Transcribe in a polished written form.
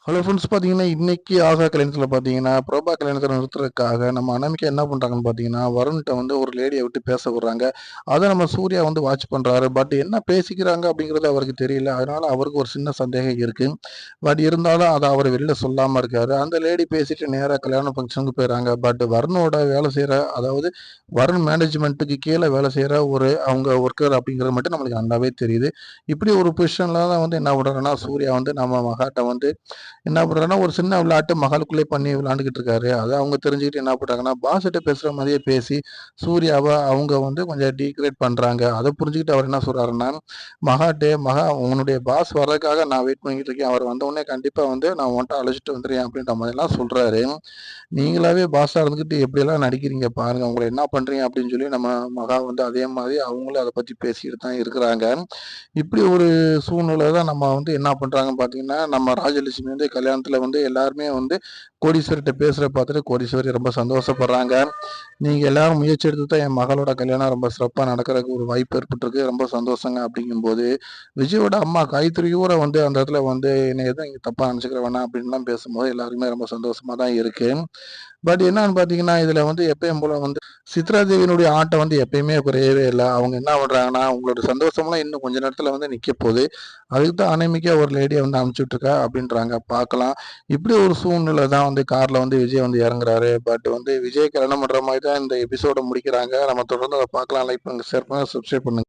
Hello friends பார்த்தீங்கன்னா, இன்னைக்கு ஆகா கல்யாணத்தில பார்த்தீங்கன்னா, பிரபா கல்யாணத்த நிறுத்துறதுக்காக நம்ம அனாமிகா என்ன பண்றாங்கன்னு பார்த்தீங்கன்னா, வருண்ட்ட வந்து ஒரு லேடிய விட்டு பேச விடுறாங்க. அத நம்ம சூர்யா வந்து வாட்ச் பண்றாரு. பட் என்ன பேசிக்கிறாங்க அப்படிங்கிறது அவருக்கு தெரியல. அதனால அவருக்கு ஒரு சின்ன சந்தேகம் இருக்கு. பட் இருந்தாலும் அத அவரு வெளில சொல்லாம இருக்காரு. அந்த லேடி பேசிட்டு நேரா கல்யாண ஃபங்ஷனுக்கு போயிறாங்க. பட் வருணோட வேலை செய்ற அதாவது வருண் மேனேஜ்மென்ட்டுக்கு கீழ வேலை செய்ற ஒரு அவங்க ஒர்க்கர் அப்படிங்கிறது மட்டும் நம்மளுக்கு நல்லாவே தெரியுது. இப்படி ஒரு பொசிஷன்ல தான் வந்து என்ன பண்றாருன்னா, சூர்யா வந்து நம்ம மகாட்ட வந்து என்ன பண்றாருன்னா, ஒரு சின்ன விளையாட்டு மகளுக்குள்ளே பண்ணி விளையாண்டுக்கிட்டு இருக்காரு. அத அவங்க தெரிஞ்சுக்கிட்டு என்ன பண்றாங்கன்னா, பாஸ்ட்ட பேசுற மாரியே பேசி, சூர்யாவ அவங்க வந்து கொஞ்சம் டீக்ரேட் பண்றாங்க. அத புரிஞ்சுக்கிட்டு அவர் என்ன சொல்றாருன்னா, மகாட்டே மகா உன்னுடைய பாஸ் வர்றதுக்காக நான் வெயிட் பண்ணிக்கிட்டு இருக்கேன். அவர் வந்தவுடனே கண்டிப்பா வந்து நான் உன்ட்ட அழைச்சுட்டு வந்துருவேன் அப்படின்ற மாரிலாம் சொல்றாரு. நீங்களாவே பாஸா இருந்துகிட்டு எப்படியெல்லாம் நடிக்கிறீங்க பாருங்க. உங்கள என்ன பண்றீங்க அப்படின்னு சொல்லி நம்ம மகா வந்து அதே மாரி அவங்களும் அத பத்தி பேசிக்கிட்டு தான் இருக்கிறாங்க. இப்படி ஒரு சூழ்நிலை தான் நம்ம வந்து என்ன பண்றாங்கன்னு பார்த்தீங்கன்னா, நம்ம ராஜலட்சுமி வந்து கல்யாணத்துல வந்து எல்லாருமே வந்து கோடீஸ்வரிட்ட பேசுறத பார்த்துட்டு கோடீஸ்வரி ரொம்ப சந்தோஷப்படுறாங்க. நீங்க எல்லாரும் முயற்சி எடுத்து தான் என் மகளோட கல்யாணம் ரொம்ப சிறப்பா நடக்கிறதுக்கு ஒரு வாய்ப்பு ஏற்பட்டிருக்கு. ரொம்ப சந்தோஷங்க அப்படிங்கும்போது, விஜயோட அம்மா காயத்ரியோட வந்து அந்த இடத்துல வந்து என்னைய எதுவும் நீங்க தப்பா நினைச்சுக்கிற வேணாம் அப்படின்லாம் பேசும்போது எல்லாருக்குமே ரொம்ப சந்தோஷமா தான் இருக்கு. பட் என்னன்னு பார்த்தீங்கன்னா, இதுல வந்து எப்பயும் போல வந்து சித்ரா தேவியினுடைய ஆட்டம் வந்து எப்பயுமே குறையவே இல்ல. அவங்க என்ன பண்றாங்கன்னா, உங்களோட சந்தோஷம்லாம் இன்னும் கொஞ்ச நேரத்துல வந்து நிக்கப்போது. அதுக்கு தான் அனாமிகா ஒரு லேடிய வந்து அனுப்பிச்சு விட்டுருக்கா அப்படின்றாங்க. பார்க்கலாம். இப்படி ஒரு சூழ்நிலை தான் வந்து கார்ல வந்து விஜய் வந்து இறங்குறாரு. பட் வந்து விஜய் கல்யாணம் பண்ற மாரி தான் இந்த எபிசோட முடிக்கிறாங்க. நம்ம தொடர்ந்து அத பார்க்கலாம். லைக் பண்ணுங்க, ஷேர் பண்ணுங்க, சப்ஸ்கிரைப் பண்ணுங்க.